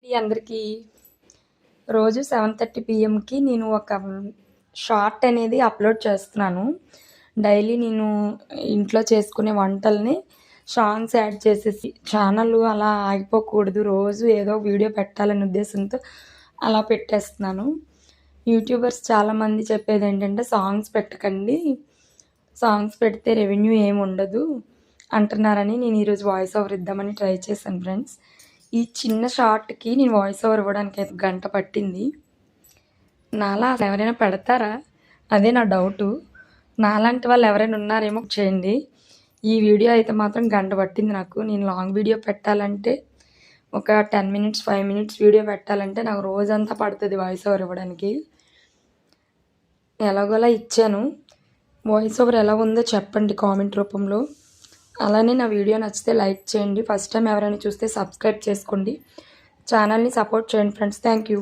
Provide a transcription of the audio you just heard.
అందరికీ రోజు 7:30 పిఎంకి నేను ఒక షార్ట్ అనేది అప్లోడ్ చేస్తున్నాను. డైలీ నేను ఇంట్లో చేసుకునే వంటల్ని సాంగ్స్ యాడ్ చేసేసి ఛానల్ అలా ఆగిపోకూడదు, రోజు ఏదో వీడియో పెట్టాలనే ఉద్దేశంతో అలా పెట్టేస్తున్నాను. యూట్యూబర్స్ చాలామంది చెప్పేది ఏంటంటే సాంగ్స్ పెట్టకండి, సాంగ్స్ పెడితే రెవెన్యూ ఏమి ఉండదు అంటున్నారని నేను ఈరోజు వాయిస్ ఓవర్ ఇద్దామని ట్రై చేశాను ఫ్రెండ్స్. ఈ చిన్న షార్ట్కి నేను వాయిస్ ఓవర్ ఇవ్వడానికి అయితే గంట పట్టింది. నాలా అసలు ఎవరైనా పెడతారా? అదే నా డౌటు. నాలాంటి వాళ్ళు ఎవరైనా ఉన్నారేమో చేయండి. ఈ వీడియో అయితే మాత్రం గంట పట్టింది నాకు. నేను లాంగ్ వీడియో పెట్టాలంటే ఒక 10 మినిట్స్ 5 మినిట్స్ వీడియో పెట్టాలంటే నాకు రోజంతా పడుతుంది వాయిస్ ఓవర్ ఇవ్వడానికి. ఎలాగోలా ఇచ్చాను. వాయిస్ ఓవర్ ఎలా ఉందో చెప్పండి కామెంట్ రూపంలో. అలానే నా వీడియో నచ్చితే లైక్ చేయండి. ఫస్ట్ టైం ఎవరైనా చూస్తే సబ్స్క్రైబ్ చేసుకోండి. ఛానల్ని సపోర్ట్ చేయండి ఫ్రెండ్స్. Thank you.